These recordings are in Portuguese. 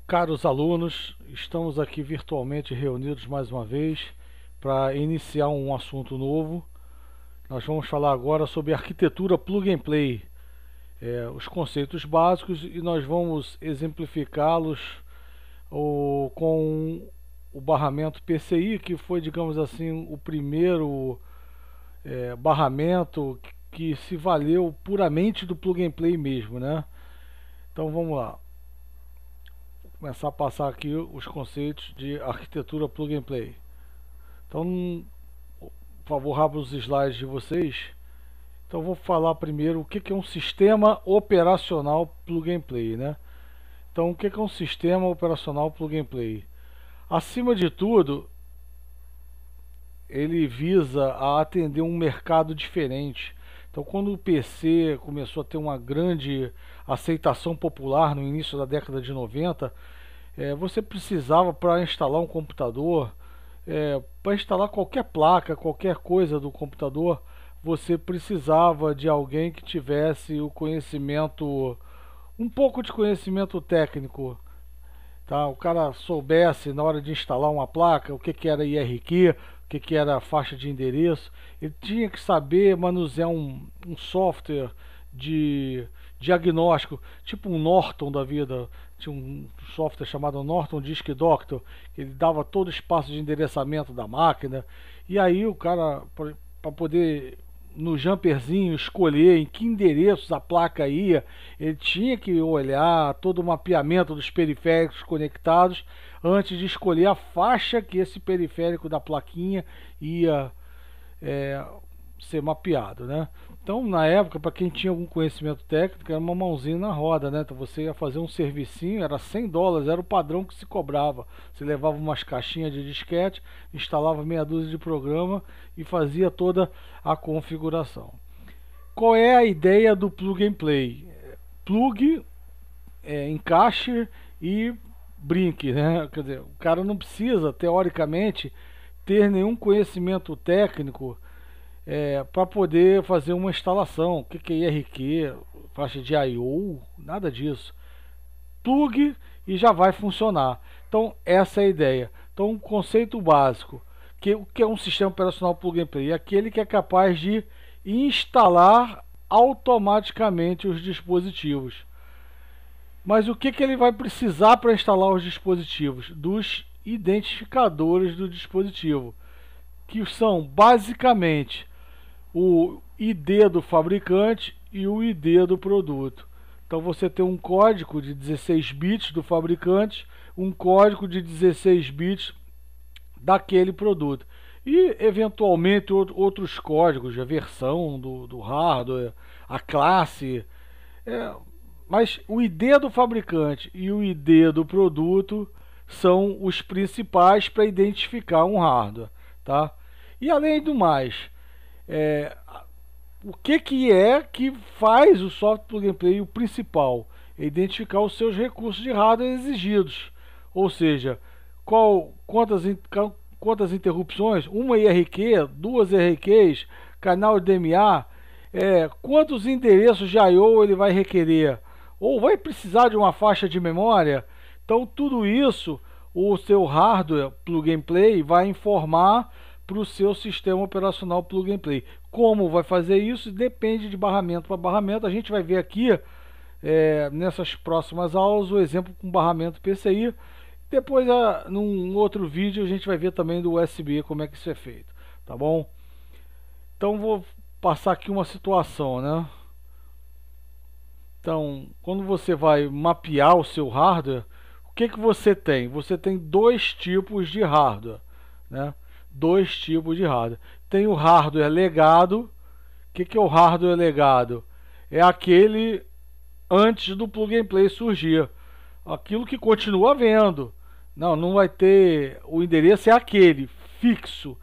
Caros alunos, estamos aqui virtualmente reunidos mais uma vez para iniciar um assunto novo. Nós vamos falar agora sobre arquitetura Plug and Play, os conceitos básicos, e nós vamos exemplificá-los com o barramento PCI, que foi, digamos assim, o primeiro barramento que se valeu puramente do Plug and Play mesmo, né? Então vamos lá. Começar a passar aqui os conceitos de arquitetura Plug and Play. Então, por favor, abra os slides de vocês. Então, vou falar primeiro o que é um sistema operacional Plug and Play, né? Então, o que é um sistema operacional Plug and Play? Acima de tudo, ele visa a atender um mercado diferente. Então, quando o PC começou a ter uma grande aceitação popular no início da década de 90, você precisava, para instalar um computador, para instalar qualquer placa, qualquer coisa do computador, você precisava de alguém que tivesse o conhecimento, um pouco de conhecimento técnico. Tá? O cara soubesse na hora de instalar uma placa o que era IRQ, o que era faixa de endereço. Ele tinha que saber manusear um software de diagnóstico, tipo um Norton da vida. Tinha um software chamado Norton Disk Doctor, que ele dava todo o espaço de endereçamento da máquina. E aí o cara, para poder no jumperzinho escolher em que endereços a placa ia, ele tinha que olhar todo o mapeamento dos periféricos conectados antes de escolher a faixa que esse periférico da plaquinha ia ser mapeado, né? Então, na época, para quem tinha algum conhecimento técnico, era uma mãozinha na roda, né? Então, você ia fazer um servicinho, era $100, era o padrão que se cobrava. Você levava umas caixinhas de disquete, instalava meia dúzia de programa e fazia toda a configuração. Qual é a ideia do Plug and Play? Plug, encaixe e brinque, né? Quer dizer, o cara não precisa, teoricamente, ter nenhum conhecimento técnico para poder fazer uma instalação. O que é IRQ, faixa de I/O, nada disso. Plug e já vai funcionar. Então essa é a ideia. Então o conceito básico, o que é um sistema operacional Plug and Play? É aquele que é capaz de instalar automaticamente os dispositivos. Mas o que ele vai precisar para instalar os dispositivos? Dos identificadores do dispositivo, que são basicamente o ID do fabricante e o ID do produto. Então você tem um código de 16 bits do fabricante, um código de 16 bits daquele produto. E eventualmente outros códigos, a versão do hardware, a classe. Mas o ID do fabricante e o ID do produto são os principais para identificar um hardware. Tá? E além do mais, o que faz o software Plug and Play? O principal é identificar os seus recursos de hardware exigidos, ou seja, quantas interrupções, uma IRQ, duas IRQs, canal de DMA, quantos endereços de I/O ele vai requerer, ou vai precisar de uma faixa de memória. Então tudo isso o seu hardware Plug and Play vai informar para o seu sistema operacional Plug and Play. Como vai fazer isso? Depende de barramento para barramento. A gente vai ver aqui, nessas próximas aulas, o exemplo com barramento PCI. Depois, num outro vídeo, a gente vai ver também do USB, como é que isso é feito. Tá bom? Então, vou passar aqui uma situação, né? Então, quando você vai mapear o seu hardware, o que você tem? Você tem dois tipos de hardware, né? Dois tipos de hardware. Tem o hardware legado. O que é o hardware legado? É aquele antes do Plug and Play surgir. Aquilo que continua havendo. Não vai ter... O endereço é aquele, fixo,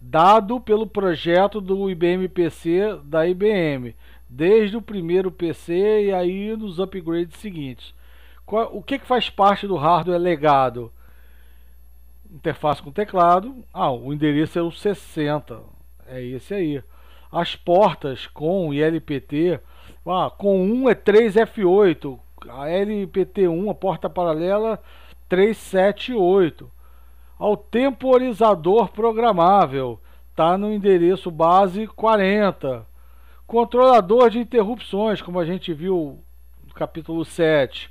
dado pelo projeto do IBM PC da IBM. Desde o primeiro PC e aí nos upgrades seguintes. O que faz parte do hardware legado? Interface com teclado. O endereço é o 60. É esse aí. As portas com ILPT. Com 1 é 3F8. A LPT1, a porta paralela, 378. Ao temporizador programável, está no endereço base 40. Controlador de interrupções, como a gente viu no capítulo 7.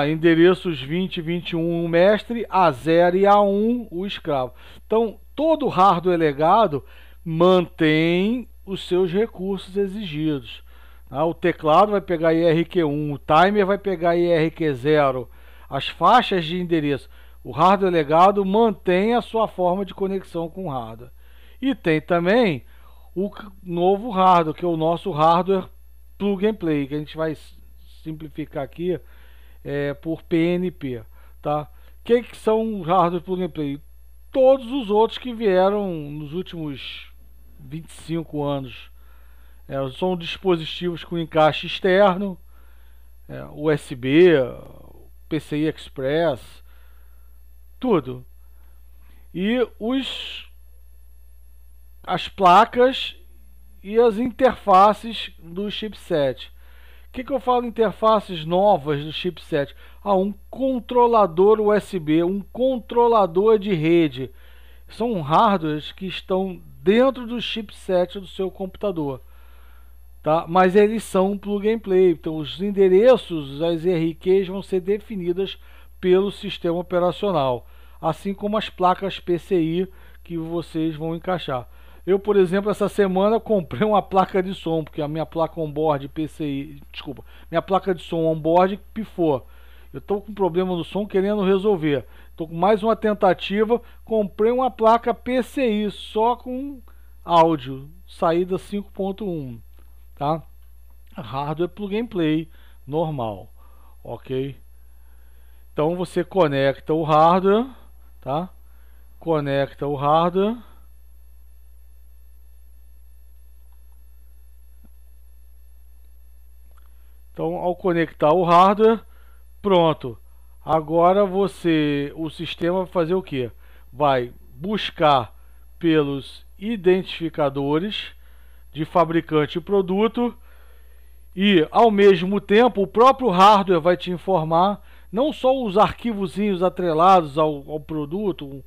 Endereços 20 e 21 o mestre, A0 e A1 o escravo. Então, todo hardware legado mantém os seus recursos exigidos. O teclado vai pegar IRQ1, o timer vai pegar IRQ0, as faixas de endereço. O hardware legado mantém a sua forma de conexão com o hardware. E tem também o novo hardware, que é o nosso hardware plug and play, que a gente vai simplificar aqui por PNP. Tá? O que são os hardware plug and play? Todos os outros que vieram nos últimos 25 anos. São dispositivos com encaixe externo, USB, PCI Express, tudo. E as placas e as interfaces do chipset. O que eu falo interfaces novas do chipset? Um controlador USB, um controlador de rede. São hardwares que estão dentro do chipset do seu computador. Tá? Mas eles são plug and play. Então os endereços, as IRQs vão ser definidas pelo sistema operacional. Assim como as placas PCI que vocês vão encaixar. Eu, por exemplo, essa semana comprei uma placa de som, porque a minha placa onboard PCI, desculpa, minha placa de som onboard pifou. Eu estou com problema no som querendo resolver. Estou com mais uma tentativa, comprei uma placa PCI só com áudio, saída 5.1, tá? Hardware plug and play normal, ok? Então você conecta o hardware, tá? Conecta o hardware. Então, ao conectar o hardware, pronto. Agora o sistema vai fazer o que? Vai buscar pelos identificadores de fabricante e produto e, ao mesmo tempo, o próprio hardware vai te informar não só os arquivozinhos atrelados ao produto.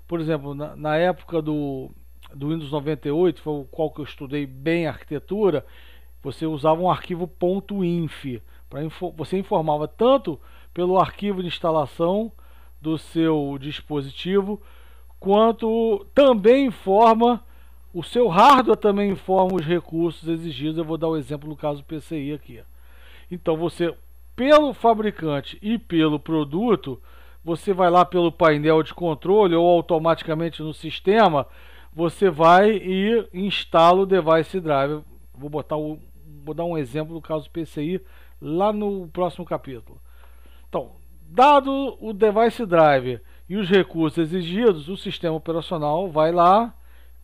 Por exemplo, na época do Windows 98, foi o qual que eu estudei bem a arquitetura, você usava um arquivo .inf. Você informava tanto pelo arquivo de instalação do seu dispositivo, quanto também informa, o seu hardware também informa os recursos exigidos. Eu vou dar o exemplo no caso do PCI aqui. Então você, pelo fabricante e pelo produto, você vai lá pelo painel de controle ou automaticamente no sistema, você vai e instala o device driver. Vou dar um exemplo do caso do PCI lá no próximo capítulo. Então, dado o device driver e os recursos exigidos, o sistema operacional vai lá,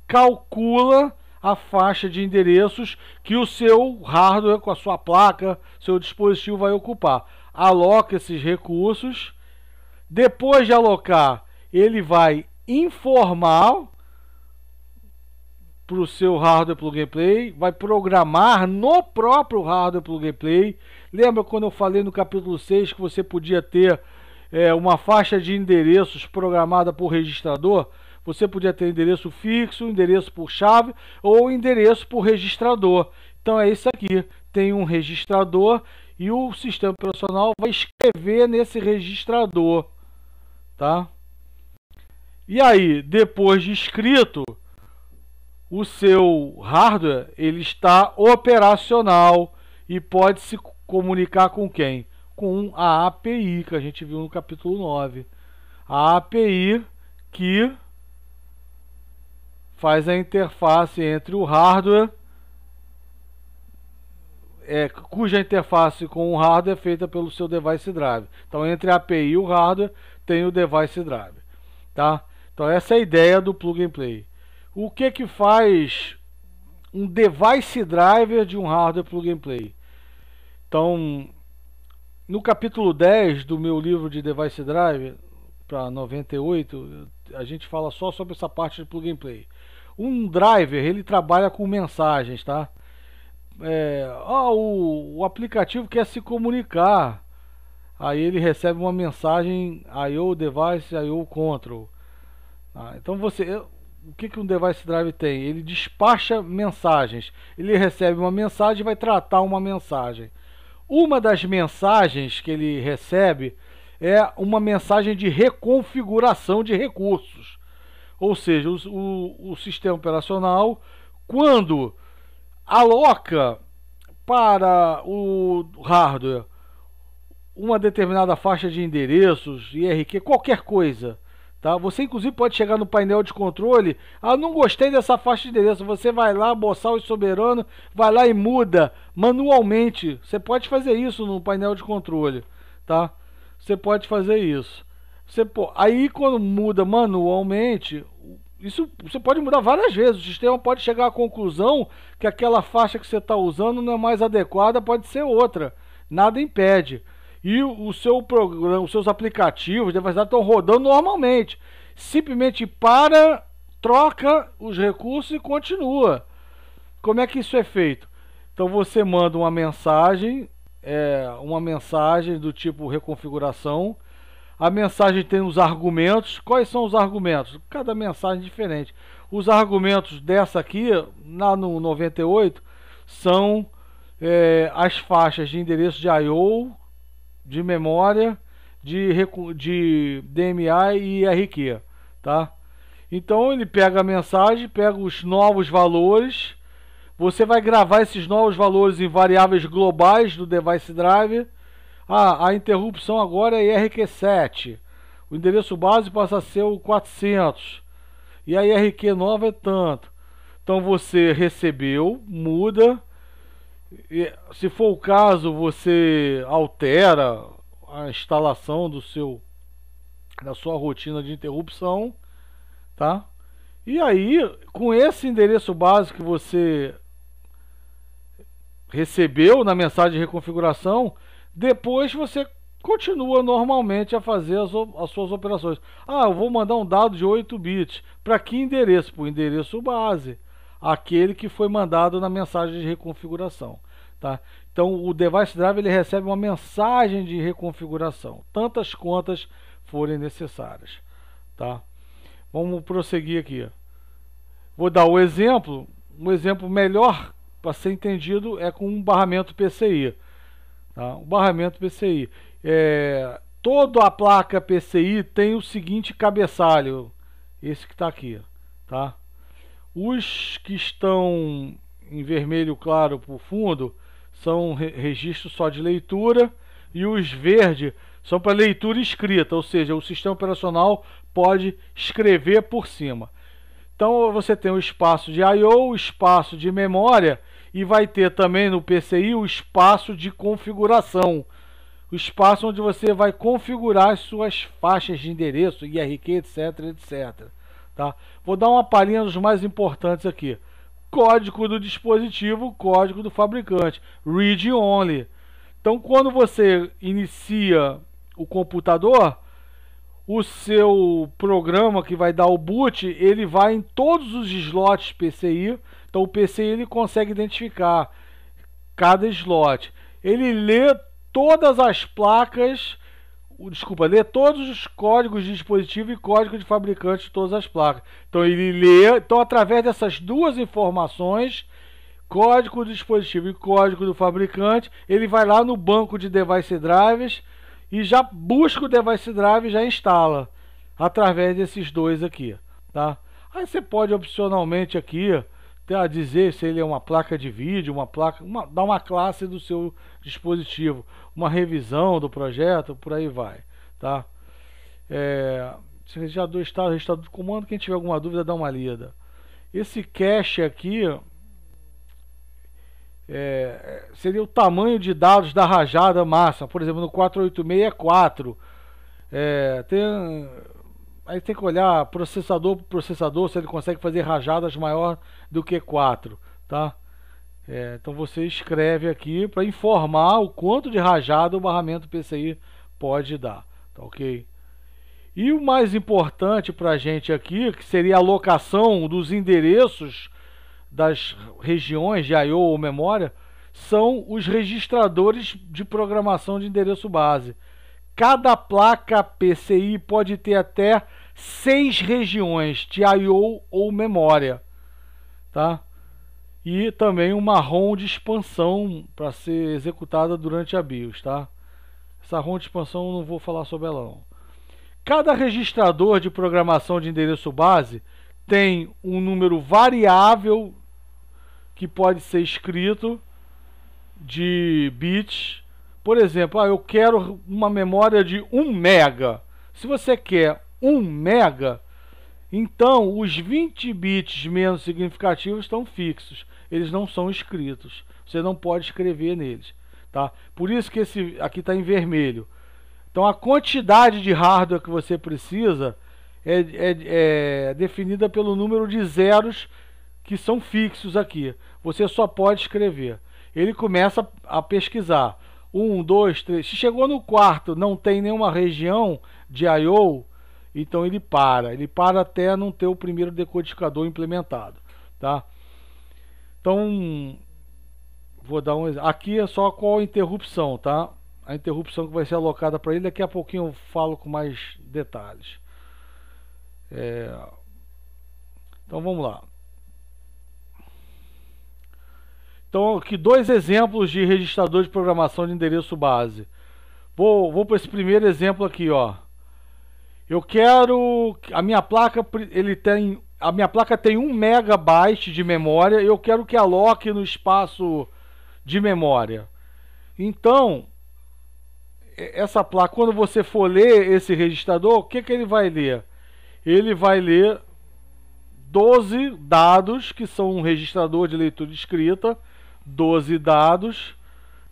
calcula a faixa de endereços que o seu hardware, com a sua placa, seu dispositivo vai ocupar. Aloca esses recursos. Depois de alocar, ele vai informar para o seu hardware plug and play, vai programar no próprio hardware plug and play. Lembra quando eu falei no capítulo 6 que você podia ter uma faixa de endereços programada por registrador? Você podia ter endereço fixo, endereço por chave ou endereço por registrador. Então é isso aqui, tem um registrador e o sistema operacional vai escrever nesse registrador, tá? E aí, depois de escrito, o seu hardware ele está operacional e pode se comunicar com quem? Com a API que a gente viu no capítulo 9. A API que faz a interface entre o hardware, cuja interface com o hardware é feita pelo seu device driver. Então, entre a API e o hardware tem o device driver, tá? Então, essa é a ideia do plug and play. O que faz um device driver de um hardware plug and play? Então, no capítulo 10 do meu livro de device driver, para 98, a gente fala só sobre essa parte de plug and play. Um driver, ele trabalha com mensagens, tá? O aplicativo quer se comunicar. aí ele recebe uma mensagem I/O device I/O control. Então o que um device drive tem? Ele despacha mensagens. Ele recebe uma mensagem e vai tratar uma mensagem. Uma das mensagens que ele recebe é uma mensagem de reconfiguração de recursos. Ou seja, o sistema operacional, quando aloca para o hardware uma determinada faixa de endereços, IRQ, qualquer coisa, tá? Você inclusive pode chegar no painel de controle, não gostei dessa faixa de endereço, você vai lá, boçal e soberano, vai lá e muda manualmente. Você pode fazer isso no painel de controle, tá? Você pode fazer isso. Aí quando muda manualmente, isso você pode mudar várias vezes. O sistema pode chegar à conclusão que aquela faixa que você está usando não é mais adequada, pode ser outra. Nada impede. E o seu programa, os seus aplicativos estão rodando normalmente. Simplesmente para, troca os recursos e continua. Como é que isso é feito? Então você manda uma mensagem do tipo reconfiguração. A mensagem tem os argumentos. Quais são os argumentos? Cada mensagem é diferente. Os argumentos dessa aqui, lá no 98, são as faixas de endereço de I/O, de memória, de DMA e IRQ, tá? Então ele pega a mensagem, pega os novos valores, você vai gravar esses novos valores em variáveis globais do device drive. A interrupção agora é IRQ7, o endereço base passa a ser o 400 e a IRQ nova é tanto. Então você recebeu, muda. Se for o caso, você altera a instalação da sua rotina de interrupção, tá? E aí, com esse endereço básico que você recebeu na mensagem de reconfiguração, depois você continua normalmente a fazer as suas operações. Eu vou mandar um dado de 8 bits. Para que endereço? Para o endereço base, aquele que foi mandado na mensagem de reconfiguração, tá? Então o device drive ele recebe uma mensagem de reconfiguração, tantas quantas forem necessárias, tá? Vamos prosseguir aqui. Vou dar o exemplo. Um exemplo melhor para ser entendido é com um barramento PCI, tá? O barramento PCI, toda a placa PCI tem o seguinte cabeçalho, esse que está aqui, tá? Os que estão em vermelho claro por fundo são registros só de leitura, e os verdes são para leitura escrita, ou seja, o sistema operacional pode escrever por cima. Então você tem o espaço de I/O, o espaço de memória, e vai ter também no PCI o espaço de configuração, o espaço onde você vai configurar as suas faixas de endereço, IRQ, etc, etc. Tá? Vou dar uma palhinha dos mais importantes aqui. Código do dispositivo, código do fabricante, read only. Então quando você inicia o computador, o seu programa que vai dar o boot, ele vai em todos os slots PCI. Então o PCI ele consegue identificar cada slot. Ele lê todas as placas, lê todos os códigos de dispositivo e código de fabricante de todas as placas. Então ele lê, através dessas duas informações, código do dispositivo e código do fabricante, ele vai lá no banco de device drivers e já busca o device drive e já instala através desses dois aqui, tá? Aí você pode opcionalmente aqui dizer se ele é uma placa de vídeo, dar uma classe do seu dispositivo, uma revisão do projeto, por aí vai, tá? Registrador estado, registrador do comando, quem tiver alguma dúvida dá uma lida. Esse cache aqui seria o tamanho de dados da rajada máxima. Por exemplo, no 486 é 4. Aí tem que olhar processador por processador, se ele consegue fazer rajadas maior do que 4, tá? Então você escreve aqui para informar o quanto de rajada o barramento PCI pode dar, tá ok? E o mais importante para a gente aqui, que seria a alocação dos endereços das regiões de I/O ou memória, são os registradores de programação de endereço base. Cada placa PCI pode ter até 6 regiões de I/O ou memória, tá? E também uma ROM de expansão para ser executada durante a BIOS, tá? Essa ROM de expansão eu não vou falar sobre ela não. Cada registrador de programação de endereço base tem um número variável que pode ser escrito de bits. Por exemplo, eu quero uma memória de 1 mega. Se você quer 1 mega, então os 20 bits menos significativos estão fixos. Eles não são escritos. Você não pode escrever neles, tá? Por isso que esse aqui está em vermelho. Então a quantidade de hardware que você precisa é definida pelo número de zeros que são fixos aqui. Você só pode escrever. Ele começa a pesquisar. 1, 2, 3. Se chegou no quarto, não tem nenhuma região de I/O, então ele para. Ele para até não ter o primeiro decodificador implementado, tá? Então, vou dar um exemplo. Aqui é só qual a interrupção, tá? A interrupção que vai ser alocada para ele. Daqui a pouquinho eu falo com mais detalhes. Então vamos lá. Então aqui 2 exemplos de registrador de programação de endereço base. Vou para esse primeiro exemplo aqui, ó. Eu quero a minha placa, a minha placa tem 1 megabyte de memória. Eu quero que aloque no espaço de memória. Então, essa placa, quando você for ler esse registrador, o que ele vai ler? Ele vai ler 12 dados, que são um registrador de leitura e escrita, 12 dados,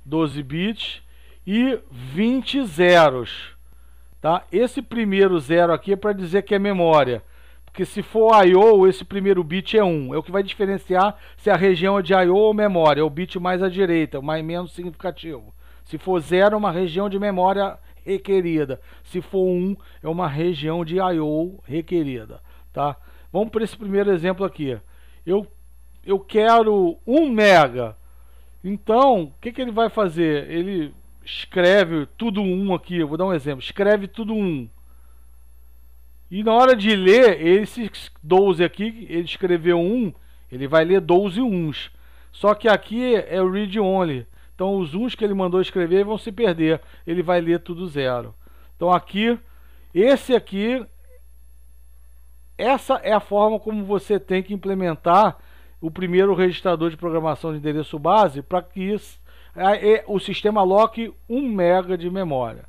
12 bits e 20 zeros, tá? Esse primeiro zero aqui é para dizer que é memória, porque se for I/O, esse primeiro bit é 1, é o que vai diferenciar se a região é de I/O ou memória, é o bit mais à direita, o mais menos significativo. Se for 0, é uma região de memória requerida, se for 1, é uma região de I/O requerida, tá? Vamos para esse primeiro exemplo aqui. Eu quero 1 mega. Então, o que ele vai fazer? Ele escreve tudo 1 aqui. Eu vou dar um exemplo. Escreve tudo 1. E na hora de ler, esses 12 aqui, ele escreveu 1, ele vai ler 12 uns. Só que aqui é o read only. Então, os uns que ele mandou escrever vão se perder. Ele vai ler tudo 0. Então, aqui, esse aqui... Essa é a forma como você tem que implementar o primeiro registrador de programação de endereço base para que o sistema aloque 1 mega de memória.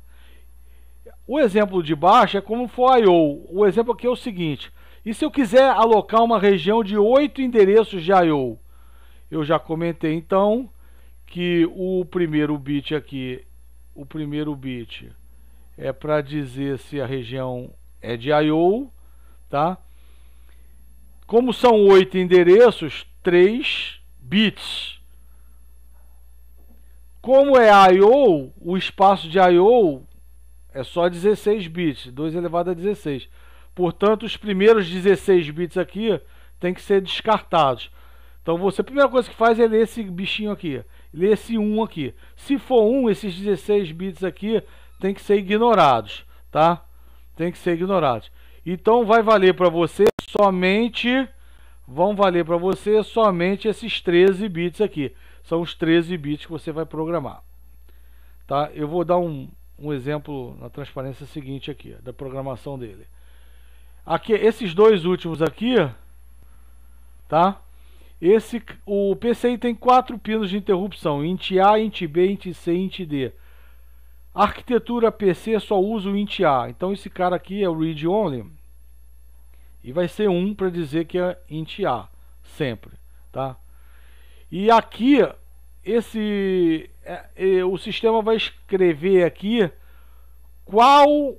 O exemplo de baixo é como for I/O. O exemplo aqui é o seguinte. E se eu quiser alocar uma região de 8 endereços de I/O? Eu já comentei então que o primeiro bit aqui, o primeiro bit é para dizer se a região é de I/O, tá? Como são 8 endereços, 3 bits. Como é I/O, o espaço de I/O é só 16 bits, 2 elevado a 16. Portanto, os primeiros 16 bits aqui tem que ser descartados. Então, a primeira coisa que faz é ler esse bichinho aqui, ler esse 1 aqui. Se for 1, esses 16 bits aqui tem que ser ignorados, tá? Tem que ser ignorados. Então, vai valer para você somente... Vão valer para você somente esses 13 bits aqui. São os 13 bits que você vai programar, tá? Eu vou dar um exemplo na transparência seguinte aqui, da programação dele. Aqui, esses dois últimos aqui, tá? O PCI tem 4 pinos de interrupção, int A, int B, int C, int D. A arquitetura PC só usa o int A. Então esse cara aqui é o read only. E vai ser 1 para dizer que é int A, sempre, tá? E aqui, o sistema vai escrever aqui qual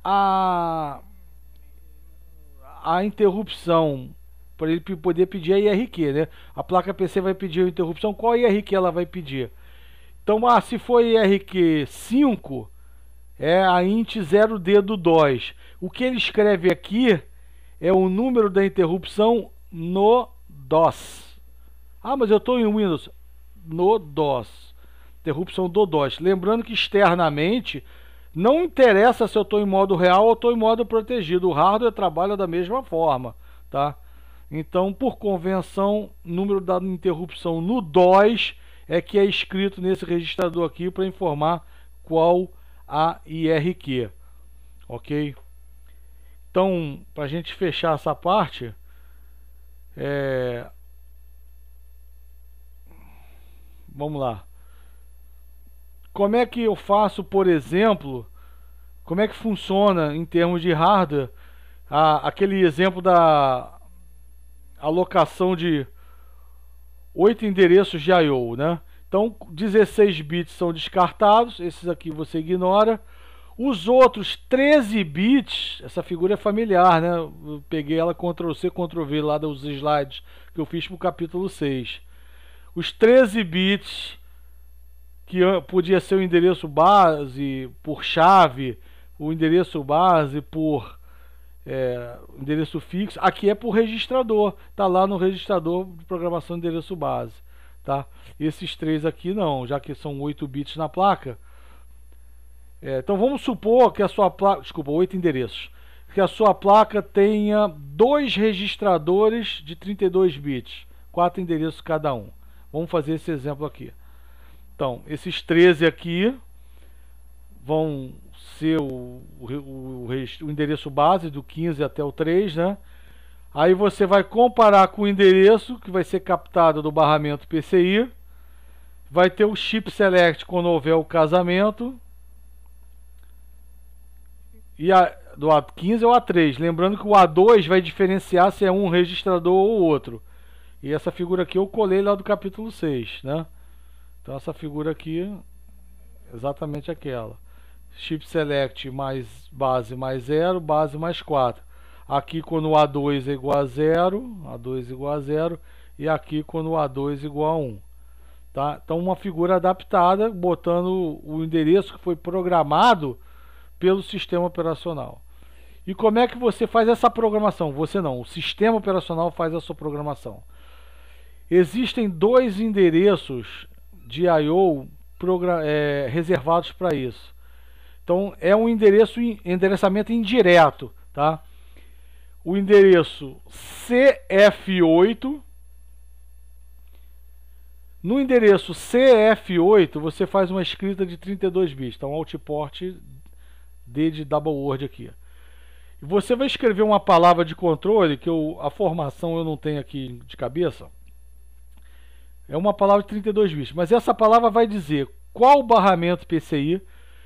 a interrupção, para ele poder pedir a IRQ, né? A placa PC vai pedir a interrupção, qual IRQ ela vai pedir? Então, se for IRQ 5, é a int 0D do DOS. O que ele escreve aqui é o número da interrupção no DOS. Ah, mas eu estou em Windows. No DOS. Interrupção do DOS. Lembrando que externamente Não interessa se eu estou em modo real ou estou em modo protegido, o hardware trabalha da mesma forma, tá? Então, por convenção, número da interrupção no DOS é que é escrito nesse registrador aqui para informar qual a IRQ, ok? Então, para a gente fechar essa parte, vamos lá. Como é que eu faço, por exemplo, como é que funciona em termos de hardware, aquele exemplo da alocação de 8 endereços de I/O, né? Então, 16 bits são descartados, esses aqui você ignora. Os outros 13 bits, essa figura é familiar, né? Eu peguei ela Ctrl+C, Ctrl+V lá dos slides que eu fiz para o capítulo 6. Os 13 bits, que podia ser o endereço base por chave, o endereço base por endereço fixo, aqui é por registrador, tá lá no registrador de programação de endereço base, tá? Esses três aqui não, já que são 8 bits na placa. Então vamos supor que a sua placa, desculpa, 8 endereços, que a sua placa tenha 2 registradores de 32 bits, 4 endereços cada um. Vamos fazer esse exemplo aqui. Então, esses 13 aqui vão ser o endereço base do 15 até o 3, né? Aí você vai comparar com o endereço que vai ser captado do barramento PCI. Vai ter o chip select quando houver o casamento. E do A15 é o A3. Lembrando que o A2 vai diferenciar se é um registrador ou outro. E essa figura aqui eu colei lá do capítulo 6, né? Então essa figura aqui é exatamente aquela. Chip select mais base mais 0, base mais 4. Aqui quando o A2 é igual a 0, A2 igual a 0. E aqui quando o A2 igual a 1. Tá? Então uma figura adaptada, botando o endereço que foi programado pelo sistema operacional. E como é que você faz essa programação? Você não, o sistema operacional faz a sua programação. Existem 2 endereços de I/O reservados para isso. Então é um endereçamento indireto, tá? O endereço CF8. No endereço CF8 você faz uma escrita de 32 bits, então Altport D de Double Word aqui. E você vai escrever uma palavra de controle que a formação eu não tenho aqui de cabeça. É uma palavra de 32 bits, mas essa palavra vai dizer qual barramento PCI,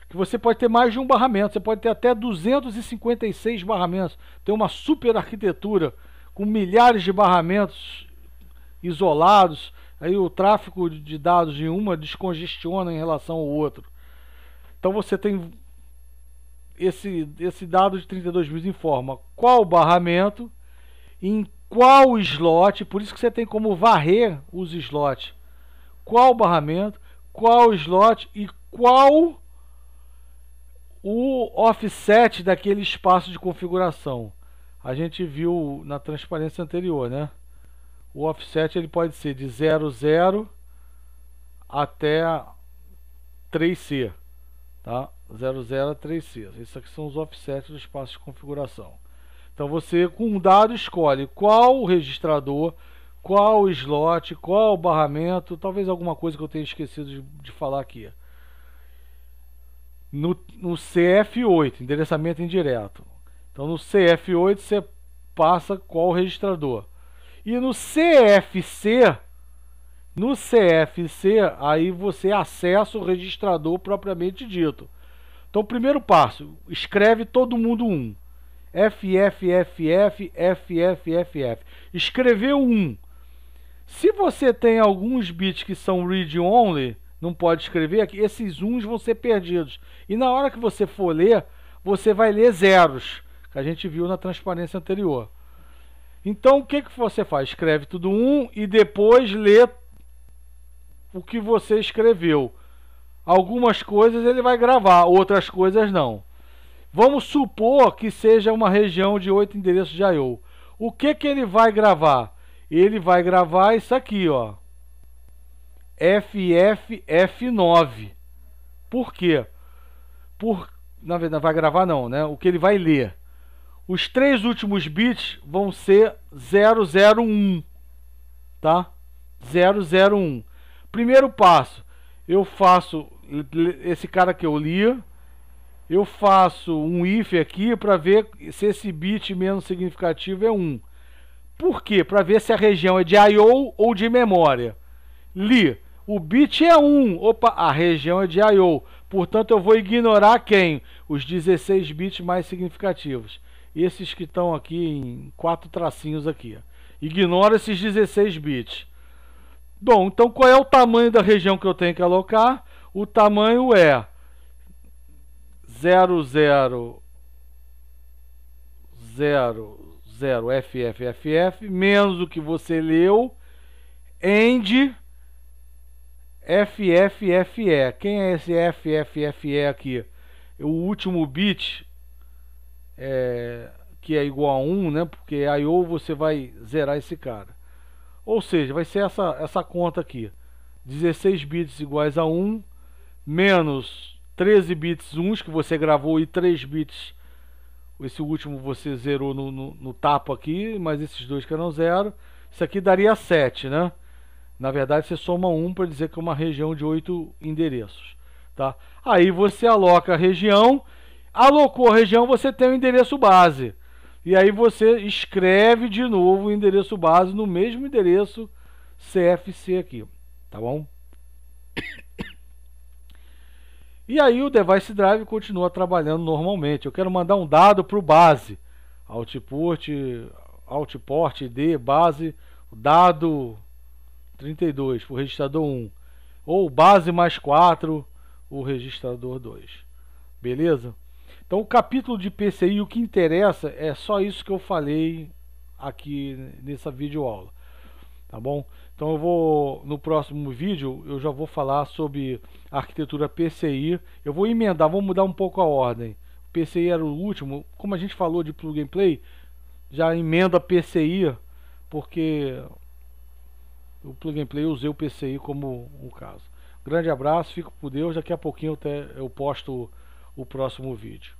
que você pode ter mais de um barramento, você pode ter até 256 barramentos. Tem uma super arquitetura com milhares de barramentos isolados, aí o tráfego de dados de uma descongestiona em relação ao outro. Então você tem esse dado de 32 bits informa qual barramento, em qual slot, por isso que você tem como varrer os slots. Qual barramento, qual slot e qual o offset daquele espaço de configuração. A gente viu na transparência anterior, né? O offset ele pode ser de 00 até 3C, tá? 00 a 3C. Esses aqui são os offsets do espaço de configuração. Então você, com um dado, escolhe qual o registrador, qual o slot, qual o barramento, talvez alguma coisa que eu tenha esquecido de falar aqui. No CF8, endereçamento indireto. Então no CF8 você passa qual o registrador. E no CFC, aí você acessa o registrador propriamente dito. Então primeiro passo, escreve todo mundo 1. FFFF. Escreveu 1. Se você tem alguns bits que são read only, não pode escrever aqui, esses 1s vão ser perdidos. E na hora que você for ler, você vai ler zeros, que a gente viu na transparência anterior. Então o que você faz? Escreve tudo 1 e depois lê o que você escreveu. Algumas coisas ele vai gravar, outras coisas não. Vamos supor que seja uma região de 8 endereços de I/O. O que ele vai gravar? Ele vai gravar isso aqui, ó. FFF9. Por quê? na verdade, vai gravar não, né? O que ele vai ler. Os 3 últimos bits vão ser 001, tá? 001. Primeiro passo, eu faço esse cara que eu li, eu faço um if aqui para ver se esse bit menos significativo é 1. Por quê? Para ver se a região é de I/O ou de memória. Li, o bit é 1, opa, a região é de I/O. Portanto, eu vou ignorar quem? Os 16 bits mais significativos. Esses que estão aqui em 4 tracinhos aqui. Ignora esses 16 bits. Bom, então qual é o tamanho da região que eu tenho que alocar? O tamanho é 0000FFFF menos o que você leu end FFFE. Quem é esse FFFE aqui? O último bit que é igual a 1, né? Porque I/O você vai zerar esse cara. Ou seja, vai ser essa conta aqui. 16 bits iguais a 1, menos 13 bits 1 que você gravou e 3 bits. Esse último você zerou no tapa aqui, mas esses dois que eram 0. Isso aqui daria 7, né? Na verdade, você soma 1 para dizer que é uma região de 8 endereços. Tá? Aí você aloca a região. Alocou a região, você tem o endereço base. E aí você escreve de novo o endereço base no mesmo endereço CFC aqui. Tá bom? E aí o device drive continua trabalhando normalmente. Eu quero mandar um dado para o base. Output ID, base, dado 32 para o registrador 1. Ou base mais 4, o registrador 2. Beleza? Então o capítulo de PCI, o que interessa é só isso que eu falei aqui nessa videoaula. Tá bom? Então eu vou, no próximo vídeo, eu já vou falar sobre a arquitetura PCI. Eu vou emendar, vou mudar um pouco a ordem. O PCI era o último, como a gente falou de plug and play, já emenda PCI, porque o plug and play eu usei o PCI como um caso. Grande abraço, fico por Deus, daqui a pouquinho eu posto o próximo vídeo.